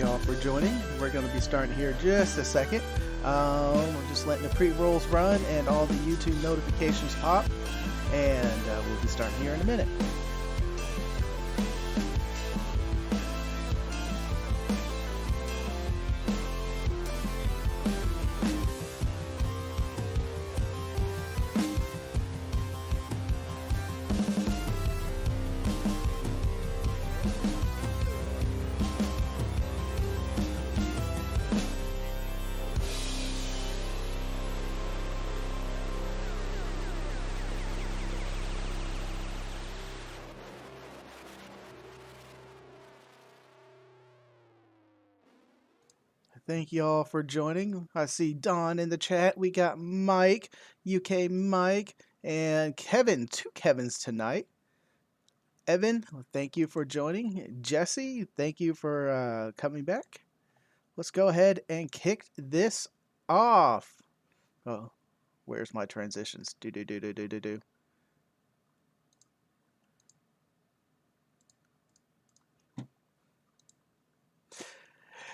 you all for joining. We're going to be starting here in just a second. We're just letting the pre-rolls run and all the YouTube notifications pop. And we'll be starting here in a minute. Thank you all for joining. I see Don in the chat. We got Mike, UK Mike, and Kevin. 2 Kevins tonight. Evan, thank you for joining. Jesse, thank you for coming back. Let's go ahead and kick this off. Oh, where's my transitions? Do.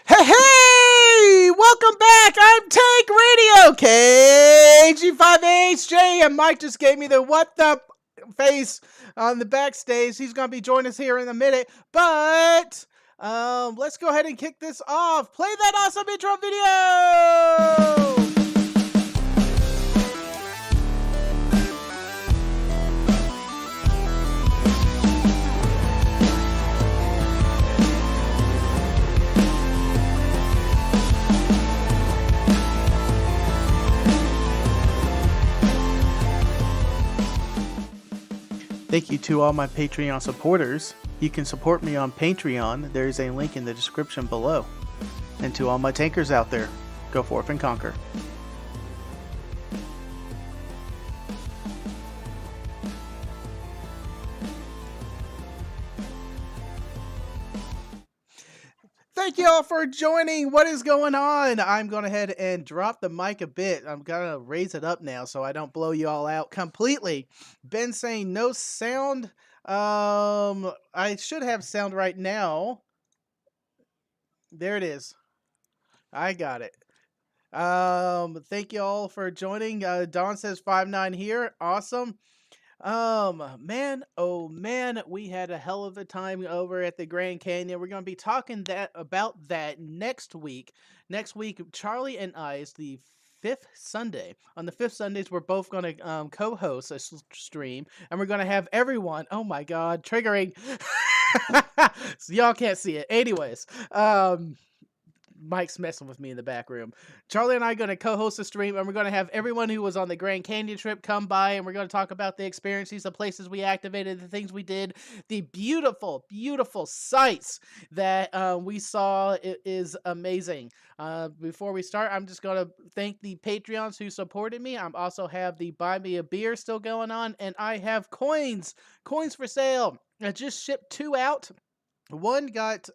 Hey! Welcome back! I'm Tank Radio! KG5HJ! And Mike just gave me the what the face on the backstage. He's going to be joining us here in a minute. But let's go ahead and kick this off. Play that awesome intro video! Thank you to all my Patreon supporters. You can support me on Patreon. There's a link in the description below. And to all my tankers out there, go forth and conquer. Thank you all for joining. What is going on? I'm going ahead and drop the mic a bit. I'm going to raise it up now so I don't blow you all out completely. Ben saying no sound. I should have sound right now. There it is. I got it. Thank you all for joining. Don says 5-9 here. Awesome. Man, oh man, we had a hell of a time over at the Grand Canyon. We're going to be talking about that next week. Next week, Charlie and I is the 5th Sunday. On the 5th Sundays, we're both going to co-host a stream, and we're going to have everyone. Oh my God, triggering. So y'all can't see it. Anyways, Mike's messing with me in the back room. Charlie and I are going to co-host a stream, and we're going to have everyone who was on the Grand Canyon trip come by, and we're going to talk about the experiences, the places we activated, the things we did, the beautiful, beautiful sights that we saw. It is amazing. Before we start, I'm just going to thank the Patreons who supported me. I also have the Buy Me a Beer still going on, and I have coins for sale. I just shipped 2 out. One got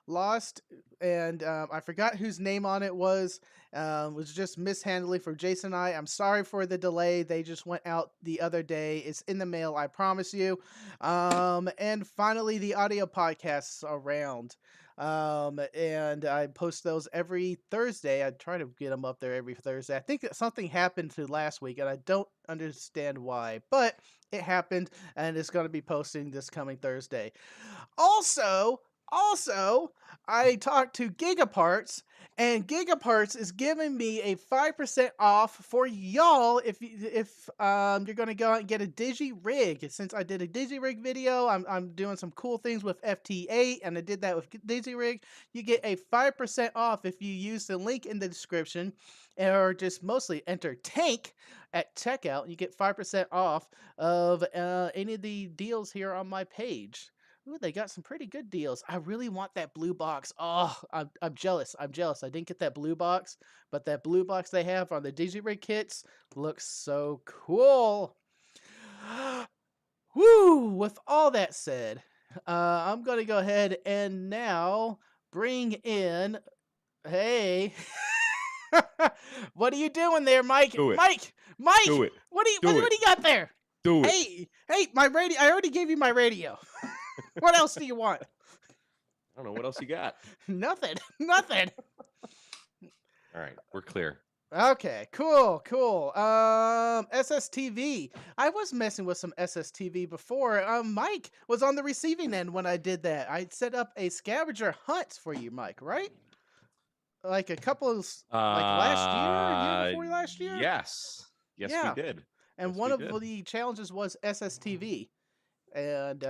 lost, and I forgot whose name on it was just mishandling for Jason and I. I'm sorry for the delay. They just went out the other day. It's in the mail, I promise you. And finally, the audio podcasts around. And I post those every Thursday. I try to get them up there every Thursday. I think that something happened to last week, and I don't understand why, but it happened, and it's going to be posting this coming Thursday. Also, I talked to Gigaparts, and Gigaparts is giving me a 5% off for y'all if you're going to go out and get a Digi-Rig. Since I did a Digi-Rig video, I'm doing some cool things with FT8, and I did that with Digi-Rig. You get a 5% off if you use the link in the description, or just mostly enter TANK at checkout. You get 5% off of any of the deals here on my page. Ooh, they got some pretty good deals. I really want that blue box. Oh, I'm jealous. I didn't get that blue box, but that blue box they have on the Digi-Rig kits looks so cool. Woo! With all that said, I'm going to go ahead and now bring in... Hey... What are you doing there, Mike? Do it. Mike! Do it. What do you got there? Do it. Hey, my radio. I already gave you my radio. What else do you want? I don't know what else you got. Nothing. Nothing. All right, we're clear. Okay, cool, cool. SSTV. I was messing with some SSTV before. Mike was on the receiving end when I did that. I set up a scavenger hunt for you, Mike, right? Like a couple of like last year Uh, before last year. yes, yes, we Yeah, did. and Yes, one we of did. the challenges was SSTV, and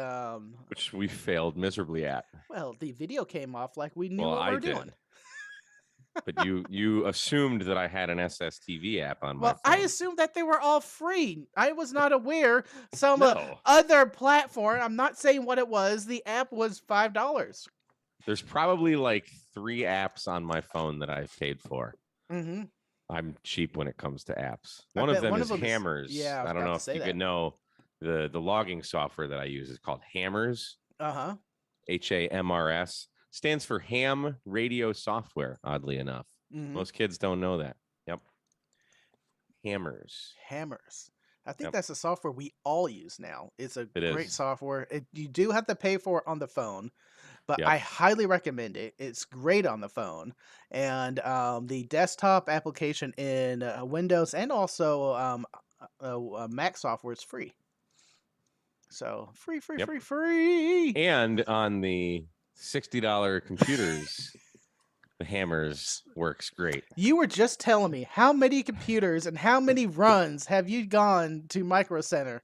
Which we failed miserably at. well, the video came off like we knew Well, what we I were doing. did, but you assumed that I had an SSTV app on my Well, I phone. assumed that they were all free. I was not aware some No, other platform. I'm not saying what it was. The app was $5. there's probably like 3 apps on my phone that I've paid for. Mm-hmm. I'm cheap when it comes to apps. I One of bet them one is of them is. Hammers. Yeah, I was I don't about know to if say you that. could know the logging software that I use is called Hammers. Uh huh. HAMRS stands for Ham Radio Software. Oddly enough, Mm-hmm. most kids don't know that. Yep, Hammers. Hammers. I think Yep, that's the software we all use now. It's a it great is. software. You do have to pay for it on the phone, but Yep, I highly recommend it. It's great on the phone, and the desktop application in Windows and also Mac software is free. So free, free, yep. free, free. And on the $60 computers, the Hammers works great. You were just telling me how many computers and how many runs have you gone to Micro Center?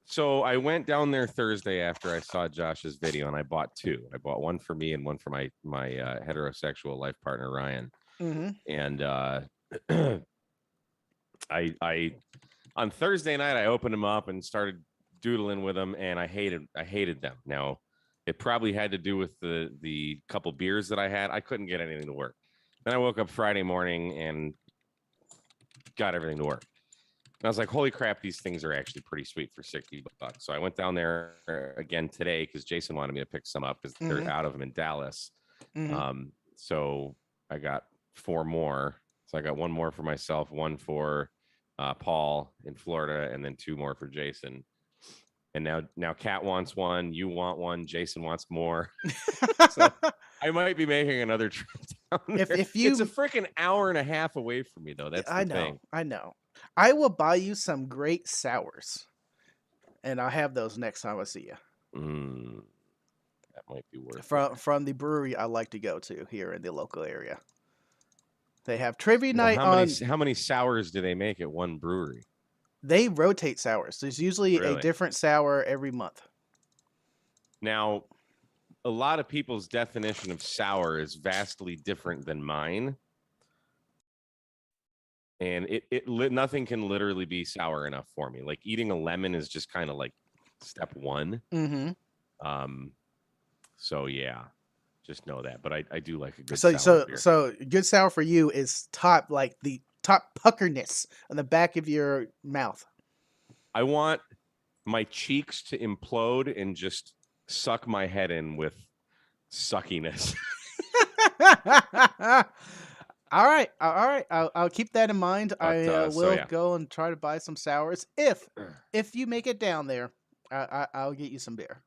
So I went down there Thursday after I saw Josh's video, and I bought 2. I bought one for me and one for my heterosexual life partner Ryan. Mm-hmm. And I on Thursday night I opened them up and started doodling with them, and I hated them. Now it probably had to do with the couple beers that I had. I couldn't get anything to work. Then I woke up Friday morning and got everything to work. And I was like, holy crap, these things are actually pretty sweet for $60. So I went down there again today because Jason wanted me to pick some up because Mm-hmm. they're out of them in Dallas. Mm-hmm. So I got 4 more. So I got 1 more for myself, 1 for Paul in Florida, and then 2 more for Jason. And now Kat wants 1, you want 1, Jason wants more. So I might be making another trip down there. if you, It's a freaking hour and a half away from me, though. That's the thing. I know. I will buy you some great sours, and I'll have those next time I see you. That might be worth it. From the brewery I like to go to here in the local area. They have trivia Well, night how many sours do they make at one brewery? They rotate sours. There's usually a Really? different sour every month. Now, a lot of people's definition of sour is vastly different than mine. And nothing can literally be sour enough for me. Like eating a lemon is just kind of like step 1. Mm-hmm. So yeah, just know that. But I do like a good So sour beer. good sour for you is the top puckerness on the back of your mouth. I want my cheeks to implode and just suck my head in with suckiness. All right. I'll keep that in mind. But, I will yeah. go and try to buy some sours if you make it down there. I'll get you some beer.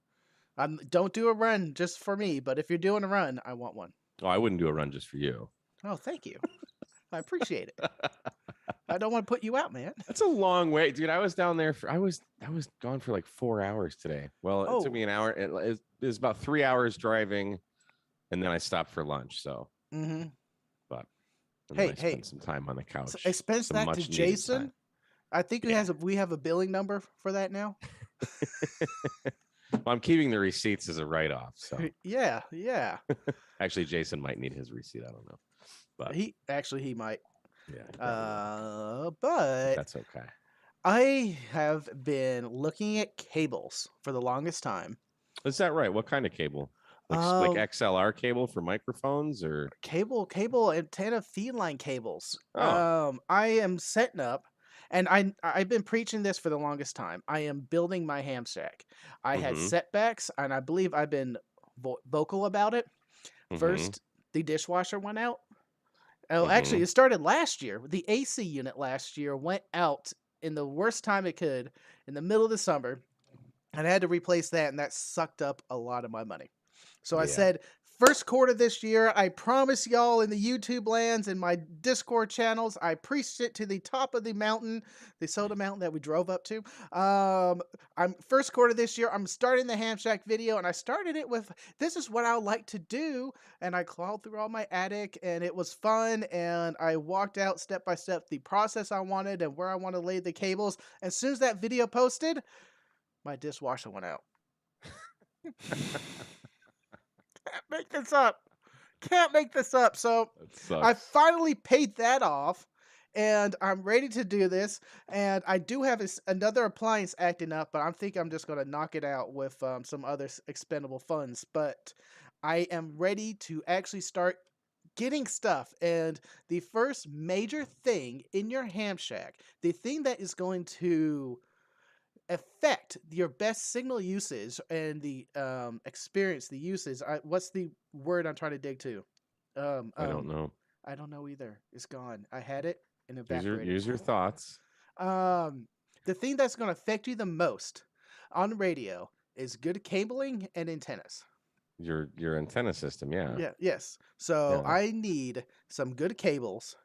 Don't do a run just for me, but if you're doing a run, I want one. Oh, I wouldn't do a run just for you. Oh, thank you. I appreciate it. I don't want to put you out, man. That's a long way, dude. I was down there I was gone for like 4 hours today. Well, it took me an hour. It was about 3 hours driving, and then I stopped for lunch. So, Mm-hmm. but Hey, spent some time on the couch. So expense that to Jason. Time. I think we have a billing number for that now. Well, I'm keeping the receipts as a write-off. So yeah. Actually, Jason might need his receipt. I don't know, but he might. Yeah. But that's okay. I have been looking at cables for the longest time. Is that right? What kind of cable? Like XLR cable for microphones, or cable antenna feed line cables. Oh. I am setting up, and I've been preaching this for the longest time. I am building my ham shack. I had setbacks, and I believe I've been vocal about it. First, the dishwasher went out. Oh, actually, it started last year. The AC unit last year went out in the worst time it could, in the middle of the summer, and I had to replace that, and that sucked up a lot of my money. So I said, first quarter this year. I promise y'all in the YouTube lands and my Discord channels, I preached it to the top of the mountain, the soda mountain that we drove up to. I'm first quarter this year. I'm starting the Ham Shack video, and I started it with this is what I would like to do. And I clawed through all my attic, and it was fun. And I walked out step by step the process I wanted and where I want to lay the cables. As soon as that video posted, my dishwasher went out. Can't make this up. Can't make this up. So I finally paid that off, and I'm ready to do this. And I do have another appliance acting up, but I think I'm just going to knock it out with some other expendable funds. But I am ready to actually start getting stuff. And the first major thing in your Ham Shack, the thing that is going to affect your best signal usage and the experience, the usage. What's the word I'm trying to dig to? I don't know. I don't know either. It's gone. I had it and Use your thoughts. The thing that's going to affect you the most on radio is good cabling and antennas. Your antenna system, yeah. Yeah. Yes. So I need some good cables,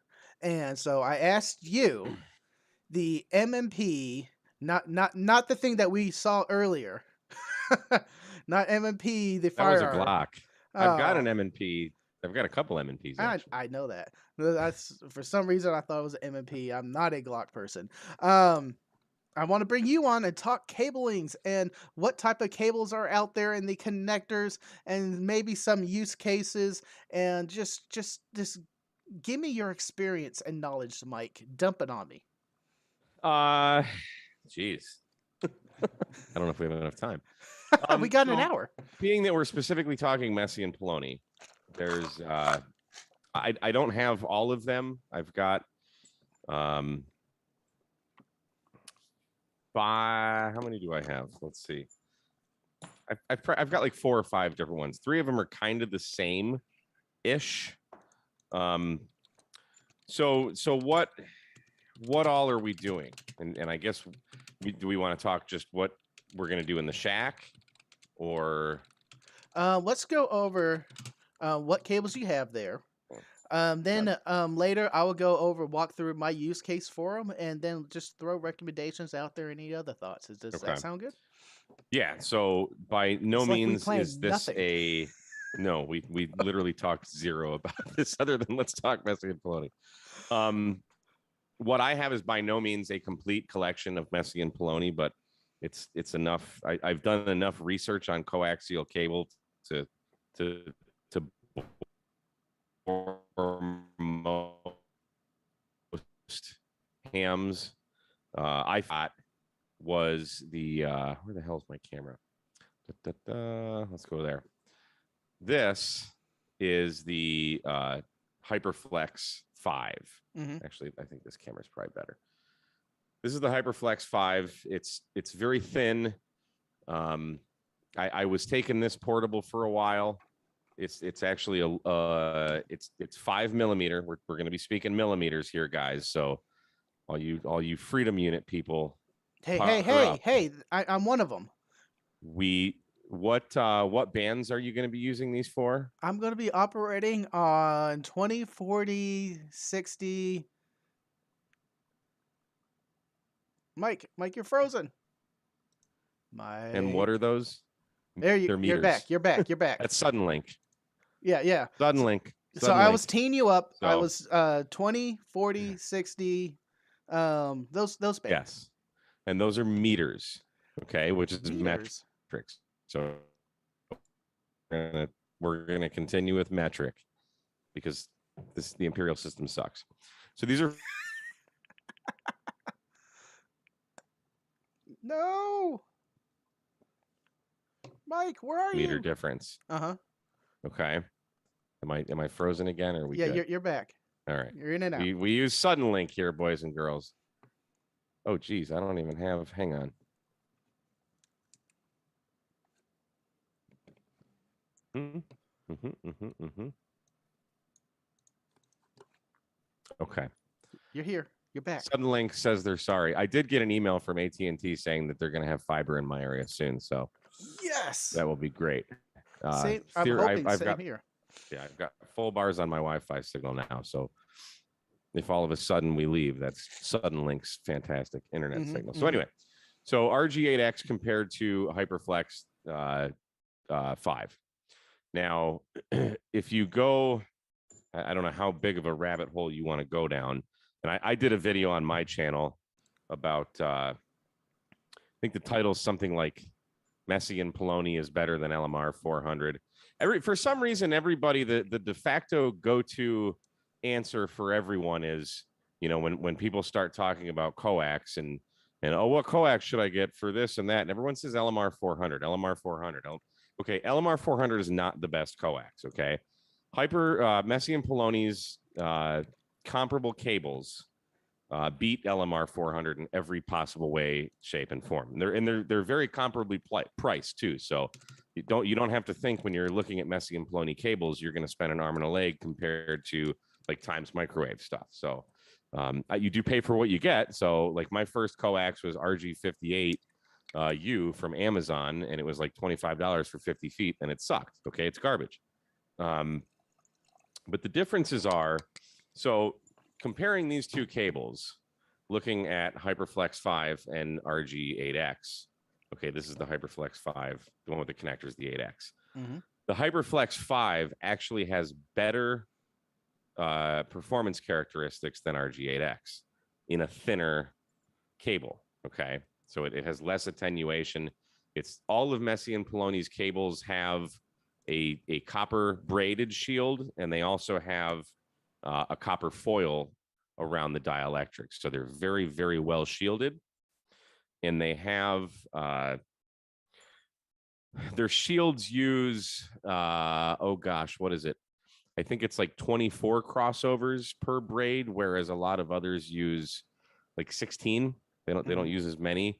and so I asked you, the M&P. Not the thing that we saw earlier. Not M&P, the firearm. That was a Glock. I've got an M&P. I've got a couple M&Ps. I know that. That's for some reason I thought it was an M&P. I'm not a Glock person. I want to bring you on and talk cablings and what type of cables are out there and the connectors and maybe some use cases, and just give me your experience and knowledge, Mike. Dump it on me. Jeez. I don't know if we have enough time. We got an hour. Being that we're specifically talking Messi and Paoloni, there's I don't have all of them. I've got how many do I have? Let's see. I've got like 4 or 5 different ones. 3 of them are kind of the same ish. So what all are we doing? And I guess do we want to talk just what we're going to do in the shack, or let's go over what cables you have there. Then later I will go over, walk through my use case for them, and then just throw recommendations out there. Any other thoughts? Does that sound good? Yeah. So by no means is this nothing. no, we literally talked zero about this other than let's talk Messi and Paoloni. What I have is by no means a complete collection of Messi and Paoloni, but it's enough. I've done enough research on coaxial cable to most hams. I thought was the where the hell is my camera? Let's go there. This is the Hyperflex 5. Mm-hmm. Actually, I think this camera is probably better. This is the Hyperflex 5. It's very thin. I was taking this portable for a while. It's actually it's 5 millimeter. We're going to be speaking millimeters here, guys. So all you Freedom Unit people, hey! I'm one of them. What bands are you going to be using these for? I'm going to be operating on 20, 40, 60. Mike, you're frozen. And what are those? You're back. That's Suddenlink. Yeah. Suddenlink. So I was teeing you up. So, I was 20, 40, 60. Those bands. Yes. And those are meters. Okay, which is metrics. So we're gonna continue with metric because the imperial system sucks. So these are no, Mike, where are you? Meter difference. Okay. Am I frozen again, or are we? Yeah, good? You're back. All right. You're in and out. We use Suddenlink here, boys and girls. Oh, geez, I don't even have. Hang on. Okay. You're here. You're back. Suddenlink says they're sorry. I did get an email from AT&T saying that they're going to have fiber in my area soon. So yes, that will be great. Same. I'm hoping same here. Yeah, I've got full bars on my Wi-Fi signal now. So if all of a sudden we leave, that's Suddenlink's fantastic internet signal. So anyway, so RG8X compared to HyperFlex 5. Now, if you go, I don't know how big of a rabbit hole you want to go down. And I did a video on my channel about, I think the title is something like Messi and Paoloni is better than LMR 400. For some reason, everybody, the de facto go-to answer for everyone is, you know, when people start talking about coax and oh, what coax should I get for this and that? And everyone says LMR 400, LMR 400. Okay, LMR 400 is not the best coax, okay? Messi and Paoloni's comparable cables beat LMR 400 in every possible way, shape, and form. They're very comparably priced too. So you don't have to think when you're looking at Messi and Paoloni cables, you're going to spend an arm and a leg compared to like Times Microwave stuff. So you do pay for what you get. So like my first coax was RG58 U from Amazon, and it was like $25 for 50 feet, and it sucked. Okay, it's garbage. But the differences are, so comparing these two cables, looking at HyperFlex 5 and RG8X. Okay, this is the HyperFlex 5, the one with the connectors, the 8X. The HyperFlex 5 actually has better performance characteristics than RG8X in a thinner cable. Okay, so it has less attenuation. It's all of Messi and Paoloni's cables have a copper braided shield, and they also have a copper foil around the dielectrics. So they're very, very well shielded. And they have their shields use, oh gosh, what is it? I think it's like 24 crossovers per braid, whereas a lot of others use like 16. They don't use as many.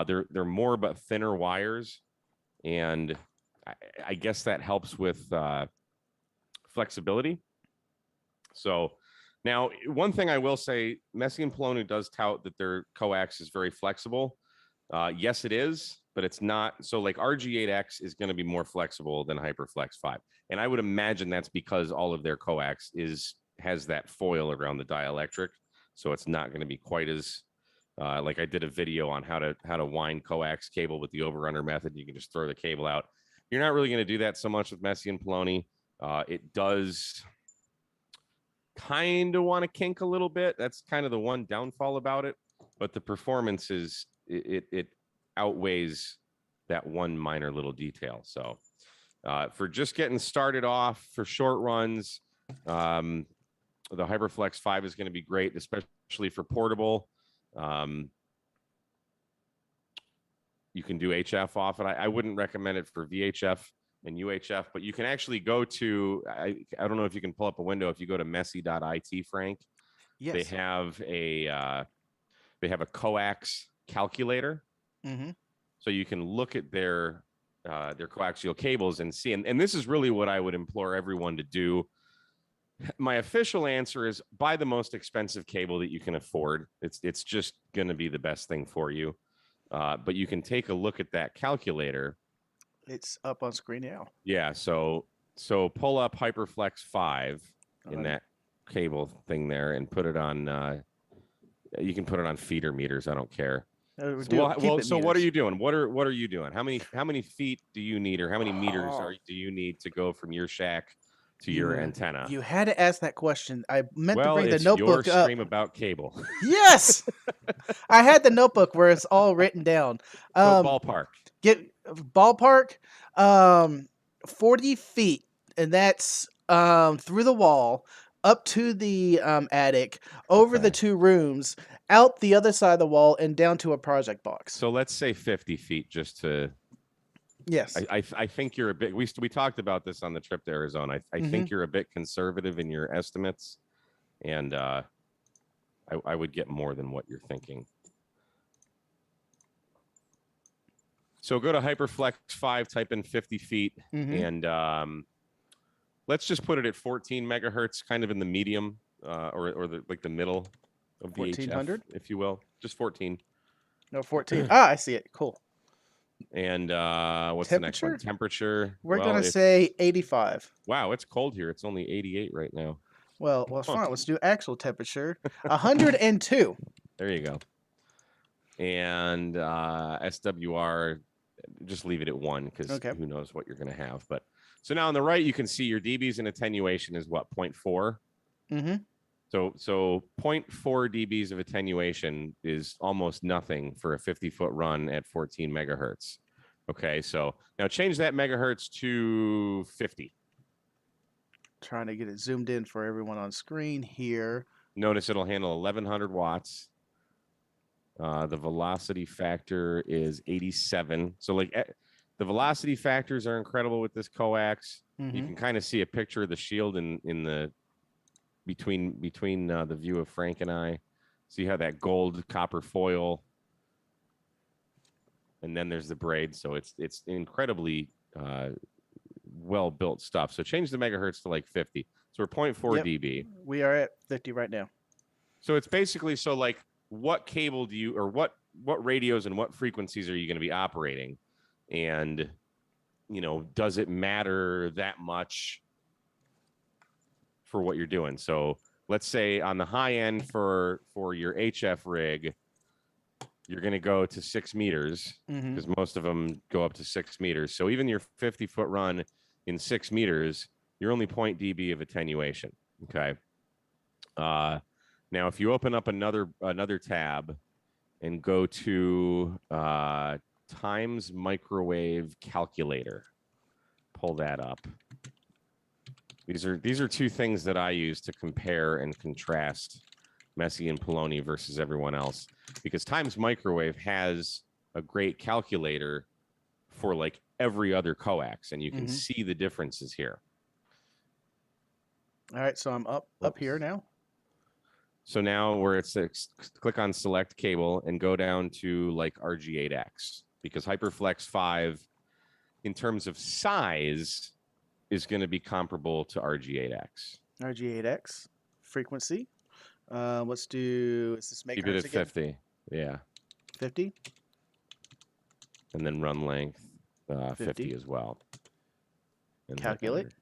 They're more but thinner wires, and I guess that helps with flexibility. So now, one thing I will say, Messi and Paoloni does tout that their coax is very flexible. Yes, it is, but it's not. So like RG8X is going to be more flexible than HyperFlex 5. And I would imagine that's because all of their coax has that foil around the dielectric. So it's not going to be quite as, like I did a video on how to wind coax cable with the overrunner method. You can just throw the cable out. You're not really going to do that so much with Messi and Paoloni. It does kind of want to kink a little bit. That's kind of the one downfall about it, but the performance is it outweighs that one minor little detail. So for just getting started off for short runs, the HyperFlex 5 is going to be great, especially for portable. You can do HF off it. I wouldn't recommend it for VHF and UHF, but you can actually go to, I don't know if you can pull up a window. If you go to Messi.it, Frank, yes, they have a coax calculator. So you can look at their coaxial cables and see, and this is really what I would implore everyone to do. My official answer is buy the most expensive cable that you can afford. It's just going to be the best thing for you. But you can take a look at that calculator. It's up on screen now. Yeah, so pull up HyperFlex 5 in that cable thing there and put it on. You can put it on feeder meters. I don't care. So what are you doing? What are you doing? How many feet do you need, or how many meters do you need to go from your shack to your antenna? You had to ask that question. I meant to bring the notebook your stream about cable. Yes, I had the notebook where it's all written down. Ballpark. Get ballpark. 40 feet, and that's through the wall, up to the attic, over the two rooms, out the other side of the wall, and down to a project box. So let's say 50 feet, just to. Yes, I think you're a bit. We talked about this on the trip to Arizona. I think you're a bit conservative in your estimates, and I would get more than what you're thinking. So go to HyperFlex 5, type in 50 feet, and let's just put it at 14 megahertz, kind of in the medium, or the middle of the 1400, if you will. Just 14. No, 14. I see it. Cool. And what's the next one? Temperature. We're gonna say 85. Wow, it's cold here. It's only 88 right now. Well, fine. Let's do actual temperature. 102. There you go. And SWR, just leave it at 1 because who knows what you're going to have. But so now on the right, you can see your dBs and attenuation is what, 0.4? Mm-hmm. So 0.4 dBs of attenuation is almost nothing for a 50-foot run at 14 megahertz. Okay, so now change that megahertz to 50. Trying to get it zoomed in for everyone on screen here. Notice it'll handle 1100 watts. The velocity factor is 87. So like the velocity factors are incredible with this coax. Mm-hmm. You can kind of see a picture of the shield in the between the view of Frank and I. See how that gold copper foil, and then there's the braid. So it's incredibly well built stuff. So change the megahertz to like 50. So we're 0.4 dB. We are at 50 right now. So it's basically like what cable do you, or what radios and what frequencies are you going to be operating, and does it matter that much for what you're doing? So let's say on the high end for your HF rig, you're going to go to 6 meters because most of them go up to 6 meters. So even your 50-foot run in 6 meters, you're only 0.0 dB of attenuation. Okay. Now, if you open up another tab and go to times microwave calculator, pull that up. These are two things that I use to compare and contrast Messi and Paoloni versus everyone else, because times microwave has a great calculator for like every other coax, and you can see the differences here. All right, so I'm up here now. So now where it's click on select cable and go down to like RG8X, because HyperFlex 5 in terms of size is going to be comparable to RG8X. RG8X frequency. Let's do, is this megahertz? Keep it at 50. Yeah. 50. And then run length 50 as well. And calculate.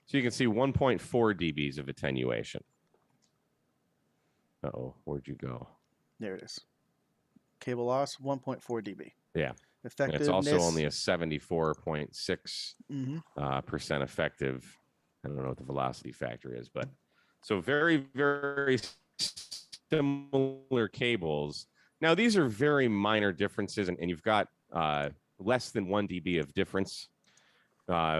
So you can see 1.4 dBs of attenuation. Uh-oh, where'd you go? There it is. Cable loss, 1.4 dB. Yeah. Effectiveness. It's also only a 74.6% percent effective. I don't know what the velocity factor is, but so very, very similar cables. Now, these are very minor differences, and you've got less than 1 dB of difference,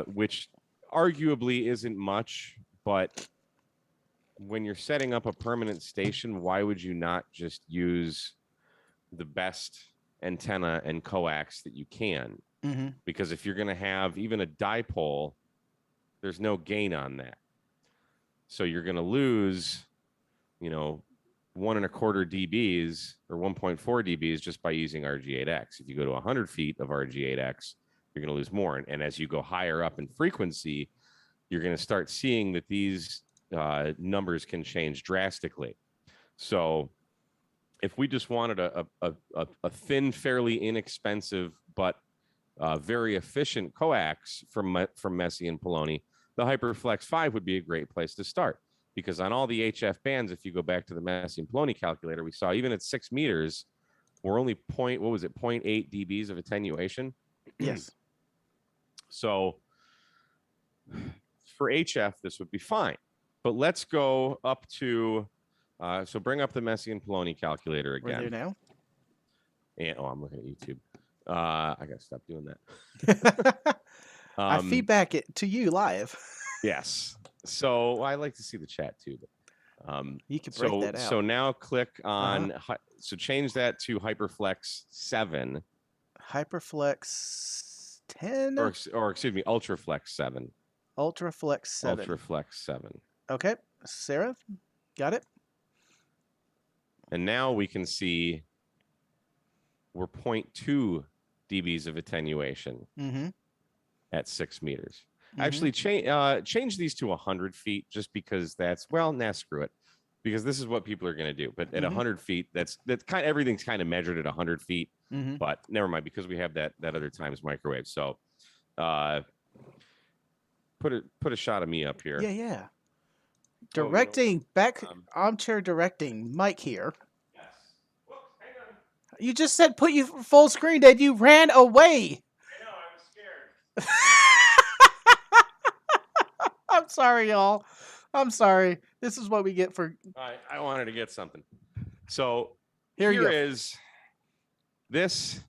which arguably isn't much, but when you're setting up a permanent station, why would you not just use the best antenna and coax that you can? Because if you're going to have even a dipole, there's no gain on that. So you're going to lose, 1.25 dBs or 1.4 dBs just by using RG8X. If you go to 100 feet of RG8X, you're going to lose more. And as you go higher up in frequency, you're going to start seeing that these numbers can change drastically. So if we just wanted a thin, fairly inexpensive, but very efficient coax from Messi and Paoloni, the HyperFlex 5 would be a great place to start, because on all the HF bands, if you go back to the Messi and Paoloni calculator, we saw even at 6 meters, we're only 0.8 dBs of attenuation. Yes. So for HF, this would be fine. But let's go up to, so bring up the Messi and Paoloni calculator again. We're there now. And, I'm looking at YouTube. I got to stop doing that. I feedback it to you live. Yes. So I like to see the chat too. But, you can break that out. So now click on, so change that to HyperFlex 7. HyperFlex 10? Or excuse me, UltraFlex 7. UltraFlex 7. UltraFlex 7. Okay. Sarah, got it? And now we can see we're 0.2 dBs of attenuation at 6 meters. Actually, change these to 100 feet just because that's, screw it. because this is what people are going to do. But at Mhm. 100 feet, that's kind of everything's kind of measured at 100 feet. Mhm. But never mind, because we have that other times microwave. So put a shot of me up here. Yeah, yeah. Oh, you know, Directing back armchair directing. Mike here. yes. Whoops, hang on. You just said put you full screen and you ran away. I know, I was scared. I'm sorry, y'all. I'm sorry. This is what we get for. I wanted to get something. So Here you here go. is this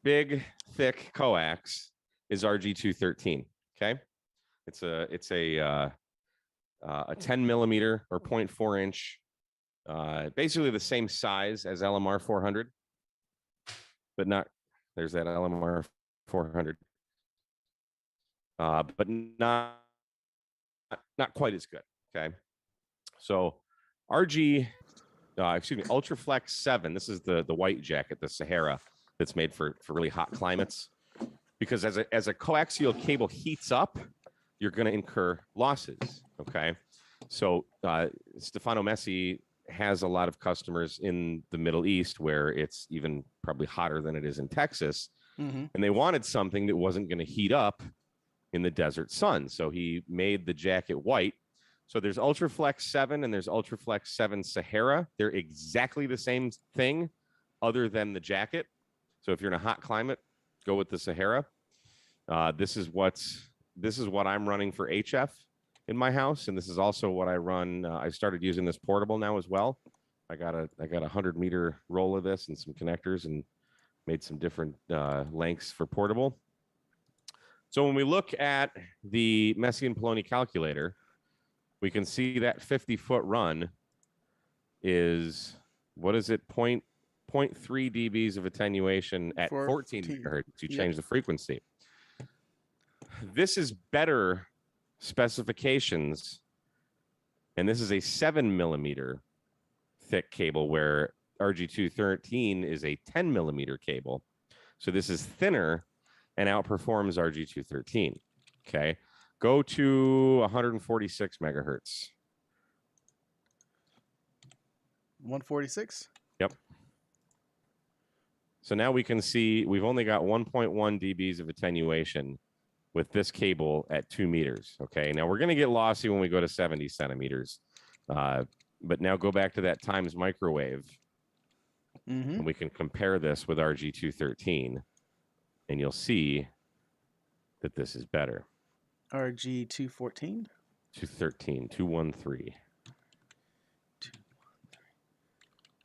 big, thick coax is RG213. Okay, it's a 10 millimeter or 0.4 inch, basically the same size as LMR 400, but not. There's that LMR 400, but not quite as good. Okay, so RG. Ultraflex 7. This is the white jacket, the Sahara, that's made for really hot climates. Because as a coaxial cable heats up, you're going to incur losses. Okay, so Stefano Messi has a lot of customers in the Middle East where it's even probably hotter than it is in Texas, and they wanted something that wasn't going to heat up in the desert sun. So he made the jacket white. So there's Ultraflex 7 and there's Ultraflex 7 Sahara. They're exactly the same thing other than the jacket. So if you're in a hot climate, go with the Sahara. This is what I'm running for HF in my house, and this is also what I run. I started using this portable now as well. I got a 100-meter roll of this and some connectors, and made some different lengths for portable. So when we look at the Messi and Paoloni calculator, we can see that 50-foot run is, what is it, 0.3 dBs of attenuation at 14 megahertz. You change the frequency. This is better specifications, and this is a 7 millimeter thick cable where RG213 is a 10 millimeter cable. So this is thinner and outperforms RG213. Okay, go to 146 megahertz. 146. Yep. So now we can see we've only got 1.1 dBs of attenuation with this cable at 2 meters. Okay, now we're going to get lossy when we go to 70 centimeters. But now go back to that times microwave, and we can compare this with RG213, and you'll see that this is better. RG214? 213, 213.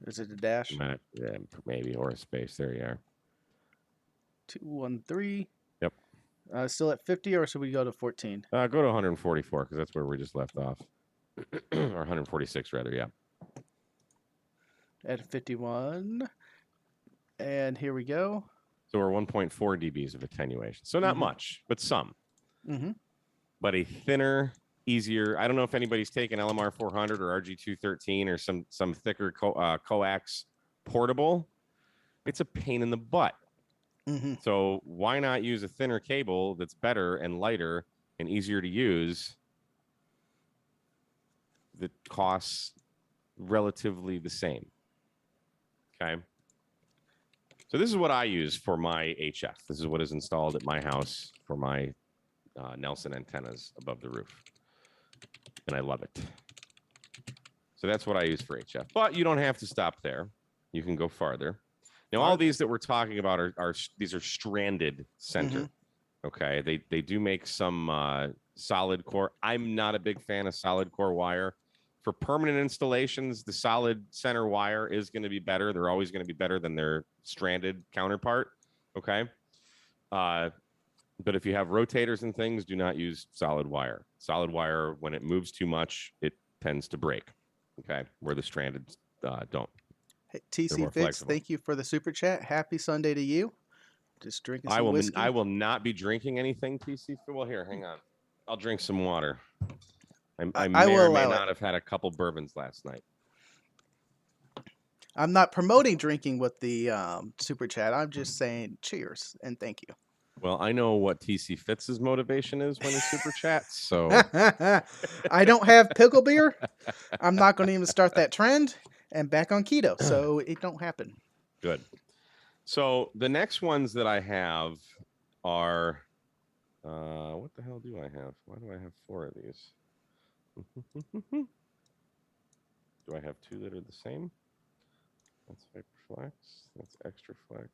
Is it a dash? Yeah, maybe, or a space. There you are. 213. Yep. Still at 50, or should we go to 14? Go to 144, because that's where we just left off. Or 146, rather, yeah. At 51. And here we go. So we're 1.4 dBs of attenuation. So not much, but some. But a thinner, easier. I don't know if anybody's taken LMR 400 or RG213 or some thicker coax portable. It's a pain in the butt. So why not use a thinner cable that's better and lighter and easier to use that costs relatively the same? Okay. So this is what I use for my HF. This is what is installed at my house for my Nelson antennas above the roof. And I love it. So that's what I use for HF. But you don't have to stop there. You can go farther. Now, all these that we're talking about are these are stranded center. Okay, they do make some solid core. I'm not a big fan of solid core wire. For permanent installations, the solid center wire is going to be better. They're always going to be better than their stranded counterpart. Okay, but if you have rotators and things, do not use solid wire. Solid wire, when it moves too much, it tends to break. Okay, where the stranded don't. Hey, TC Fix, thank you for the super chat. Happy Sunday to you. Just drinking some whiskey. I will not be drinking anything, TC. Well, here, hang on. I'll drink some water. I may or may not have had a couple bourbons last night. I'm not promoting drinking with the super chat. I'm just saying cheers and thank you. Well, I know what TC Fitz's motivation is when he super chats, so I don't have pickle beer. I'm not going to even start that trend. And back on keto, so it don't happen. good. So the next ones that I have are, what the hell do I have? Why do I have 4 of these? Do I have 2 that are the same? That's Hyperflex. That's Extra Flex.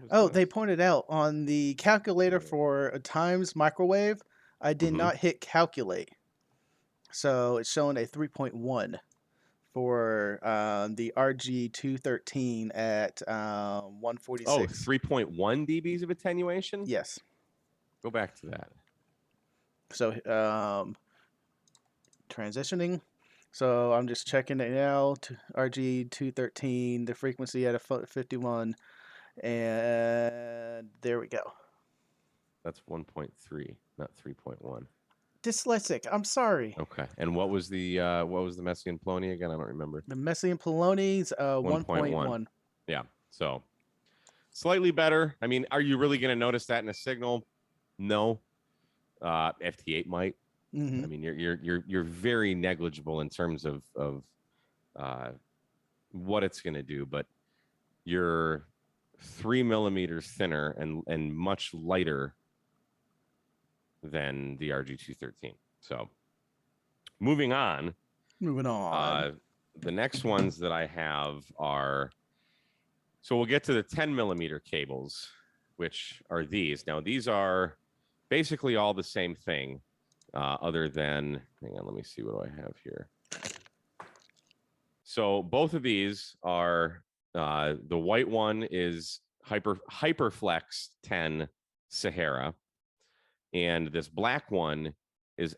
Oh, they pointed out on the calculator for a times microwave, I did not hit calculate. So it's showing a 3.1 for the RG213 at 146. Oh, 3.1 dBs of attenuation? Yes. Go back to that. So transitioning. So I'm just checking it now. RG213, the frequency at a 51. And there we go. That's 1.3, not 3.1. Dyslexic. I'm sorry. Okay. And what was the Messi and Paoloni again? I don't remember. The Messi and Paoloni's 1.1. Yeah. So slightly better. I mean, are you really going to notice that in a signal? No. FT8 might. Mm-hmm. I mean, you're very negligible in terms of what it's going to do, but you're 3 millimeters thinner and much lighter than the RG213. So moving on. The next ones that I have are, so we'll get to the 10 millimeter cables, which are these. Now, these are basically all the same thing, other than, hang on, let me see what do I have here. So both of these are, the white one is Hyperflex 10 Sahara, and this black one is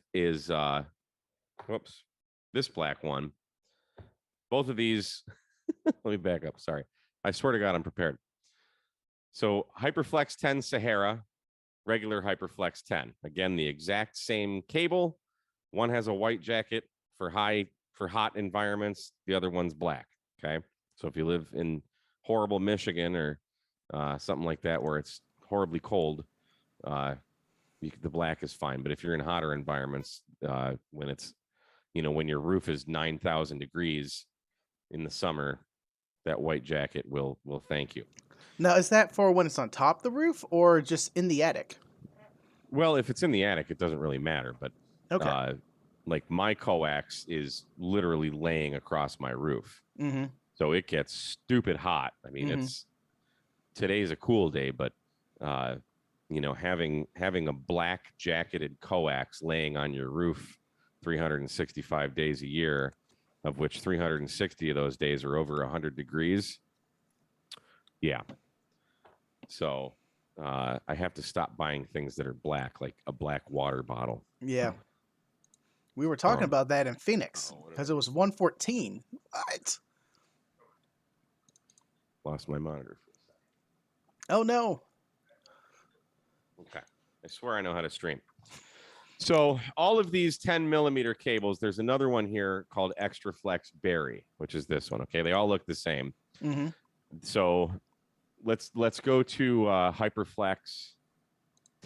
whoops, this black one. Both of these, let me back up. Sorry. I swear to God, I'm prepared. So Hyperflex 10 Sahara, regular Hyperflex 10. Again, the exact same cable. One has a white jacket for hot environments. The other one's black. Okay. So if you live in horrible Michigan or something like that, where it's horribly cold, the black is fine. But if you're in hotter environments, when it's, when your roof is 9,000 degrees in the summer, that white jacket will thank you. Now, is that for when it's on top of the roof or just in the attic? Well, if it's in the attic, it doesn't really matter. But okay. Like my coax is literally laying across my roof. Mm-hmm. So it gets stupid hot. I mean, today's a cool day, but having a black jacketed coax laying on your roof 365 days a year, of which 360 of those days are over 100 degrees. Yeah. So I have to stop buying things that are black, like a black water bottle. Yeah. We were talking about that in Phoenix because it was 114. What? Lost my monitor. Oh, no. Okay. I swear I know how to stream. So all of these 10 millimeter cables, there's another one here called Extra Flex Berry, which is this one. Okay. They all look the same. Mm-hmm. So let's go to Hyperflex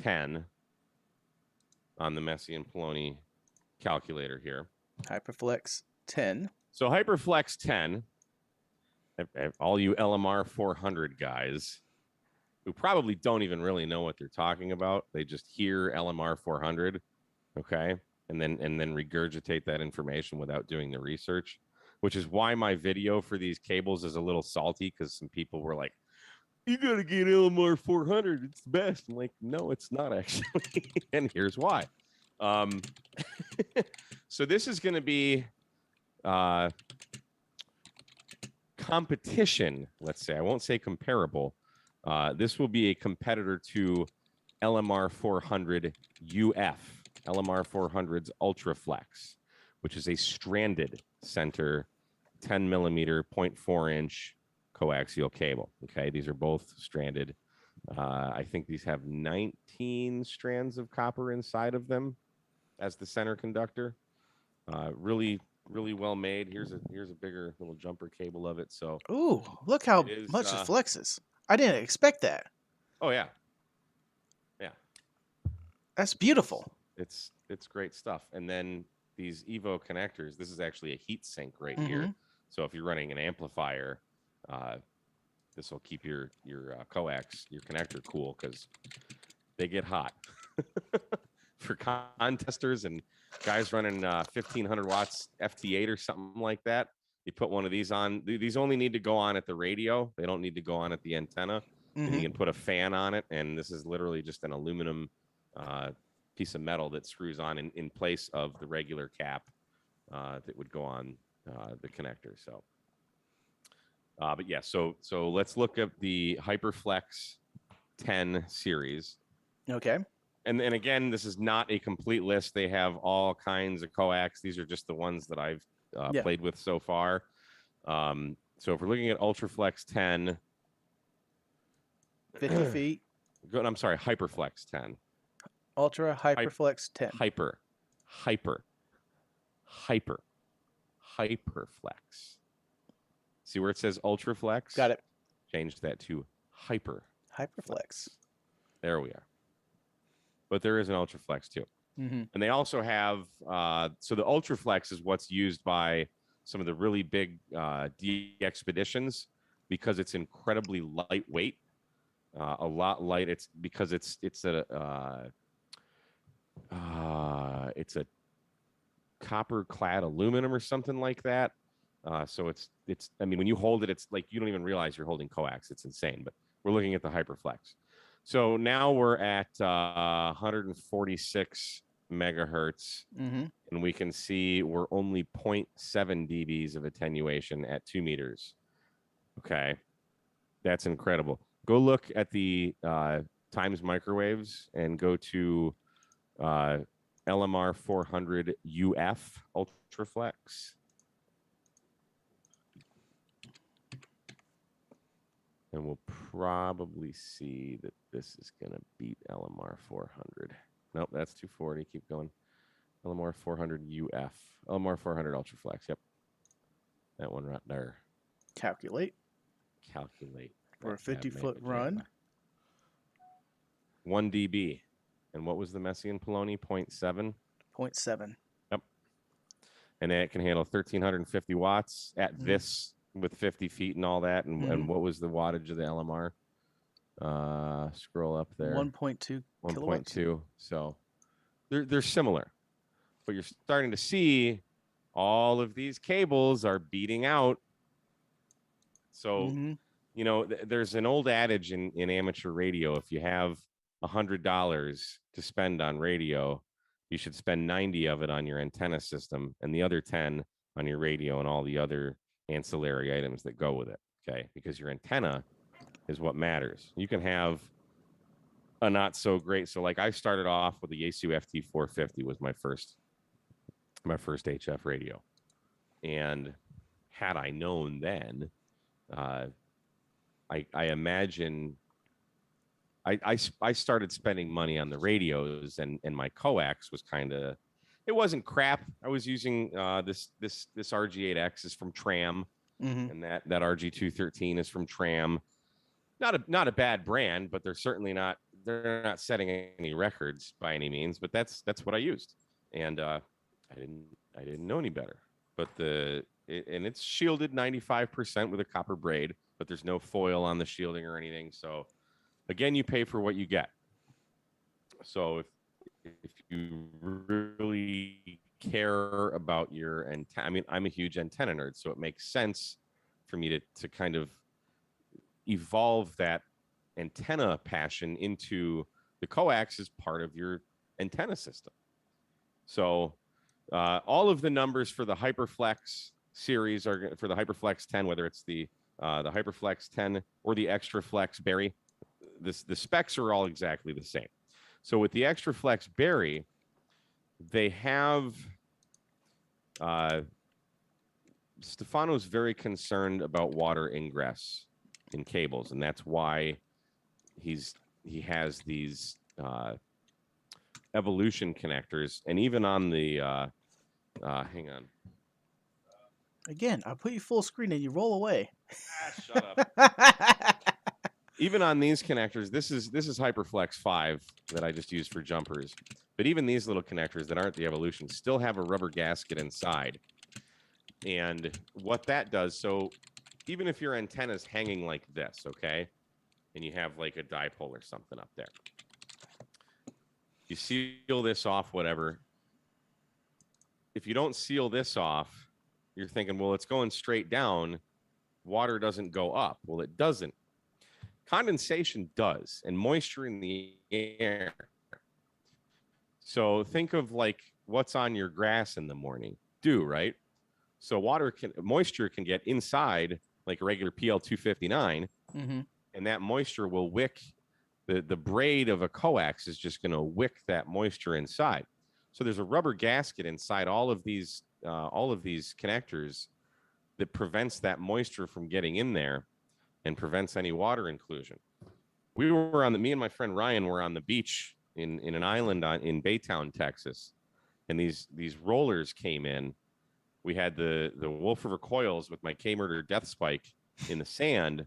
10 on the Messi and Paoloni calculator here. Hyperflex 10. So Hyperflex 10, all you LMR 400 guys who probably don't even really know what they're talking about, they just hear LMR 400, okay, and then regurgitate that information without doing the research, which is why my video for these cables is a little salty, because some people were like, you gotta get LMR 400, it's the best. I'm like, no, it's not actually. And here's why. So this is going to be competition, let's say. I won't say comparable. This will be a competitor to LMR 400 UF, LMR 400's Ultraflex, which is a stranded center 10 millimeter 0.4 inch coaxial cable. Okay, these are both stranded. I think these have 19 strands of copper inside of them as the center conductor. Really well made. Here's a bigger little jumper cable of it. So, ooh, look how much it flexes. I didn't expect that. Oh yeah. That's beautiful. It's great stuff. And then these Evo connectors, this is actually a heat sink right here. Mm-hmm. So if you're running an amplifier, this will keep your coax, your connector cool because they get hot. For contesters and guys running 1500 watts FT8 or something like that, you put one of these on. These only need to go on at the radio. They don't need to go on at the antenna. And you can put a fan on it. And this is literally just an aluminum piece of metal that screws on in place of the regular cap that would go on the connector. So, but yeah, so let's look at the Hyperflex 10 series. Okay. And again, this is not a complete list. They have all kinds of coax. These are just the ones that I've played with so far. So if we're looking at Ultraflex 10, 50 feet. Good. I'm sorry, Hyperflex 10. Ultra Hyperflex 10. Hyperflex. See where it says Ultraflex? Got it. Change that to Hyperflex. There we are. But there is an Ultraflex too. And they also have, so the Ultraflex is what's used by some of the really big expeditions because it's incredibly lightweight, a lot light. It's because it's a copper clad aluminum or something like that. So it's, I mean, when you hold it, it's like, you don't even realize you're holding coax. It's insane, but we're looking at the Hyperflex. So now we're at 146 megahertz, and we can see we're only 0.7 dBs of attenuation at 2 meters. Okay, that's incredible. Go look at the times microwaves and go to LMR 400 UF Ultraflex. And we'll probably see that this is going to beat LMR 400. Nope, that's 240. Keep going. LMR 400 UF. LMR 400 Ultraflex. Yep. That one right there. Calculate. For a 50-foot run. 1 dB. And what was the Messi and Paoloni? 0.7? 0.7. Yep. And it can handle 1,350 watts at this with 50 feet and all that. And what was the wattage of the LMR? Scroll up there. 1.2 kilowatts. 1.2. So they're similar. But you're starting to see all of these cables are beating out. So, you know, there's an old adage in amateur radio. If you have $100 to spend on radio, you should spend 90 of it on your antenna system and the other 10 on your radio and all the other ancillary items that go with it. Okay, because your antenna is what matters. You can have a not so great. So like I started off with the Yaesu FT450 was my first HF radio. And had I known then, I imagine I started spending money on the radios and my coax was kind of, it wasn't crap. I was using this RG8X is from Tram, and that RG213 is from Tram. Not a bad brand, but they're certainly not, they're not setting any records by any means. But that's what I used, and I didn't know any better. But and it's shielded 95% with a copper braid, but there's no foil on the shielding or anything. So again, you pay for what you get. So if you really care about your antenna, I mean, I'm a huge antenna nerd, so it makes sense for me to kind of evolve that antenna passion into the coax as part of your antenna system. So all of the numbers for the Hyperflex series are for the Hyperflex 10, whether it's the Hyperflex 10 or the Extra Flex Berry. The specs are all exactly the same. So with the Extra Flex Berry, they have Stefano's very concerned about water ingress in cables, and that's why he has these evolution connectors, and even on the hang on. Again, I put you full screen and you roll away. Shut up. even on these connectors, this is HyperFlex 5 that I just used for jumpers. But even these little connectors that aren't the Evolution still have a rubber gasket inside. And what that does, so even if your antenna's hanging like this, okay, and you have like a dipole or something up there, you seal this off, whatever. If you don't seal this off, you're thinking, well, it's going straight down. Water doesn't go up. Well, it doesn't. Condensation does, and moisture in the air. So think of like what's on your grass in the morning. Dew, right? So moisture can get inside like a regular PL 259, Mm-hmm. and that moisture will wick the braid of a coax is just going to wick that moisture inside. So there's a rubber gasket inside all of these connectors that prevents that moisture from getting in there and prevents any water inclusion. Me and my friend Ryan were on the beach in an island in Baytown, Texas, and these rollers came in. We had the Wolf River coils with my K-Murder Death Spike in the sand.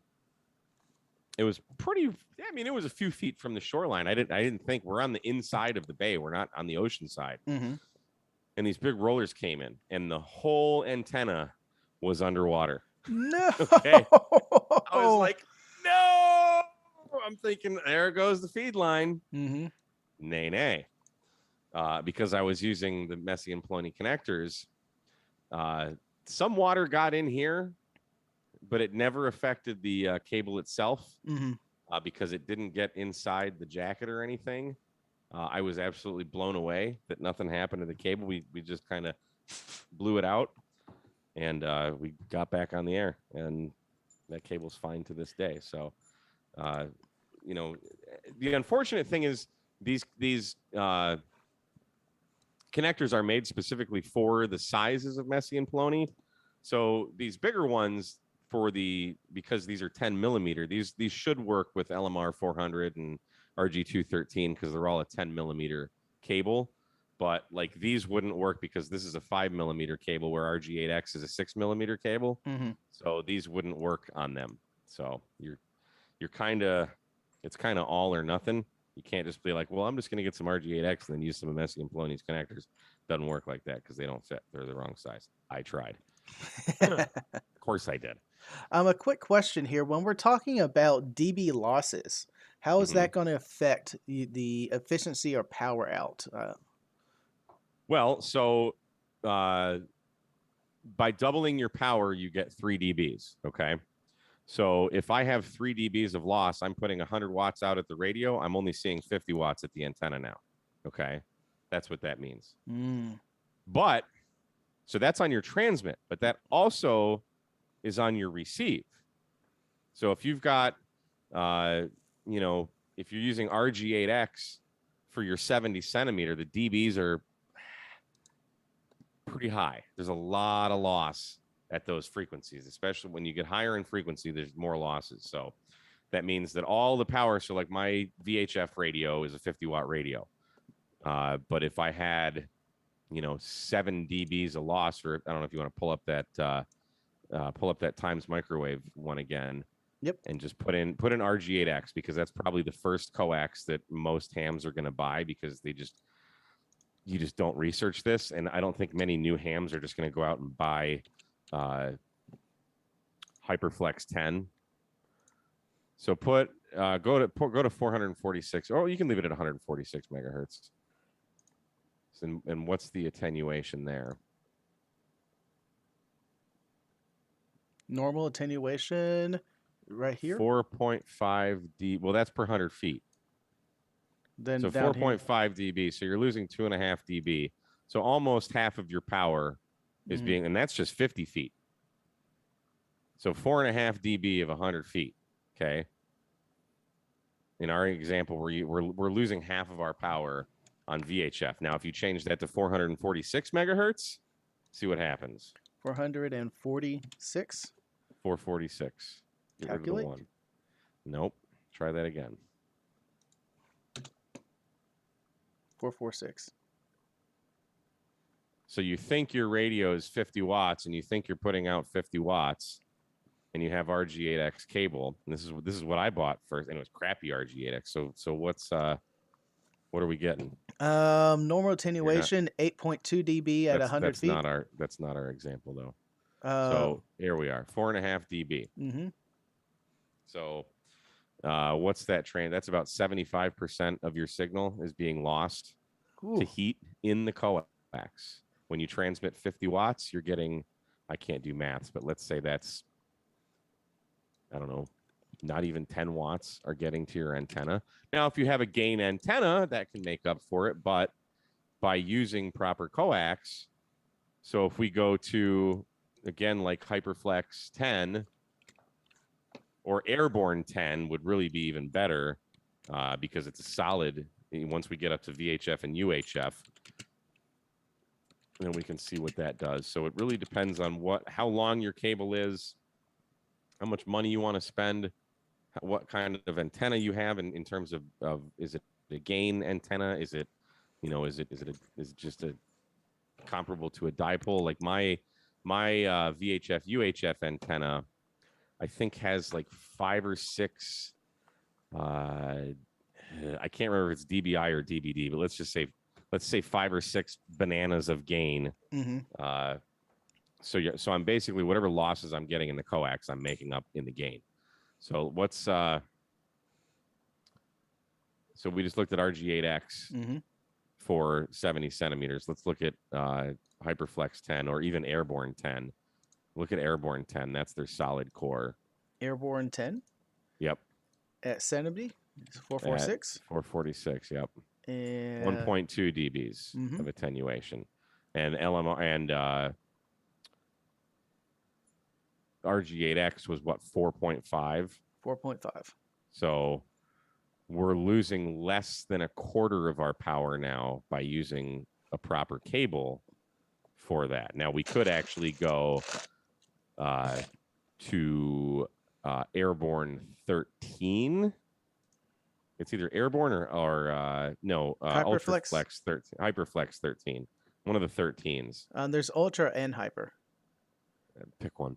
It was it was a few feet from the shoreline. I didn't think we're on the inside of the bay. We're not on the ocean side. Mm-hmm. And these big rollers came in, and the whole antenna was underwater. No. Okay. I was like, no. I'm thinking, there goes the feed line. Mm-hmm. Nay. Because I was using the Messi and Paoloni connectors. Some water got in here, but it never affected the cable itself. Mm-hmm. Because it didn't get inside the jacket or anything. I was absolutely blown away that nothing happened to the cable. We just kind of blew it out, and we got back on the air, and that cable's fine to this day. So, the unfortunate thing is these connectors are made specifically for the sizes of Messi and Paoloni. So these bigger ones because these are 10 millimeter, these should work with LMR 400 and RG 213 because they're all a 10 millimeter cable. But like these wouldn't work because this is a 5 millimeter cable where RG8X is a 6 millimeter cable. Mm-hmm. So these wouldn't work on them. So it's kind of all or nothing. You can't just be like, well, I'm just going to get some RG8X and then use some of Messi and Paoloni's connectors. Doesn't work like that because they don't fit. They're the wrong size. I tried. Of course I did. A quick question here. When we're talking about dB losses, how is that going to affect the efficiency or power out? Well, so by doubling your power, you get 3 dBs. Okay. So if I have 3 dBs of loss, I'm putting 100 watts out at the radio. I'm only seeing 50 watts at the antenna now. Okay. That's what that means. But so that's on your transmit, but that also is on your receive. So if you've got, if you're using RG8X for your 70 centimeter, the dBs are pretty high. There's a lot of loss at those frequencies, especially when you get higher in frequency, there's more losses. So that means that all the power, so like my VHF radio is a 50 watt radio. But if I had, 7 dBs of loss, or I don't know if you want to pull up that Times microwave one again. Yep. And just put in RG8X because that's probably the first coax that most hams are going to buy because you just don't research this. And I don't think many new hams are just going to go out and buy HyperFlex 10. So go to 446, or you can leave it at 146 megahertz. And what's the attenuation there? Normal attenuation right here. 4.5 D. Well, that's per 100 feet. Then so 4.5 dB. So you're losing 2.5 dB. So almost half of your power is being, and that's just 50 feet. So 4.5 dB of 100 feet. Okay. In our example, we're losing half of our power on VHF. Now, if you change that to 446 megahertz, see what happens. 446. 446. Calculate. One. Nope. Try that again. 446. So you think your radio is 50 watts and you think you're putting out 50 watts. and you have RG8X cable, and this is what I bought first, and it was crappy RG8X. So what are we getting? Normal attenuation 8.2 dB at 100 feet. That's not our example though. Um, So here we are, 4.5 dB. mm-hmm. So what's that train? That's about 75% of your signal is being lost to heat in the coax. When you transmit 50 watts, you're getting, I can't do maths, but let's say that's, I don't know, not even 10 watts are getting to your antenna. Now, if you have a gain antenna, that can make up for it, but by using proper coax, so if we go to, again, like Hyperflex 10 or Airborne 10 would really be even better because it's a solid, once we get up to VHF and UHF, then we can see what that does. So it really depends on how long your cable is, how much money you want to spend, what kind of antenna you have in terms of is it a gain antenna? Is it, is it just a comparable to a dipole? Like my VHF UHF antenna, I think has like 5 or 6. I can't remember if it's DBI or DBD, but let's say 5 or 6 bananas of gain. Mm-hmm. So I'm basically whatever losses I'm getting in the coax, I'm making up in the gain. So so we just looked at RG8X Mm-hmm. for 70 centimeters. Let's look at Hyperflex 10 or even Airborne 10. Look at Airborne 10. That's their solid core. Airborne 10? Yep. At 70? 446? 446, yep. And 1.2 dBs mm-hmm. of attenuation. And LMR and RG8X was what, 4.5? 4.5. So we're losing less than a quarter of our power now by using a proper cable for that. Now we could actually go to Airborne 13. It's either Airborne or no, Ultraflex 13, Hyperflex 13. One of the 13s. There's Ultra and Hyper. Pick one.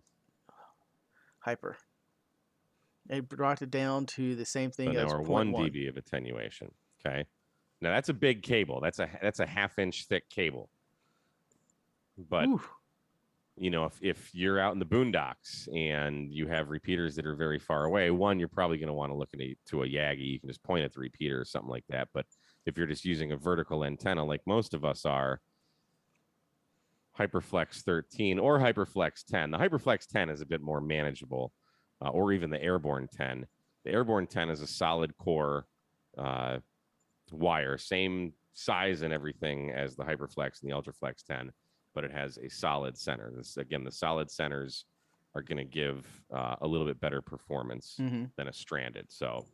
Hyper. It brought it down to the same thing as 1 dB of attenuation. Okay. Now that's a big cable. That's a 1/2 inch thick cable. But ooh. If you're out in the boondocks and you have repeaters that are very far away, one, you're probably going to want to look to a Yagi. You can just point at the repeater or something like that. But if you're just using a vertical antenna, like most of us are, Hyperflex 13 or Hyperflex 10. The Hyperflex 10 is a bit more manageable, or even the Airborne 10. The Airborne 10 is a solid core wire, same size and everything as the Hyperflex and the Ultraflex 10, but it has a solid center. The solid centers are going to give a little bit better performance than a stranded. So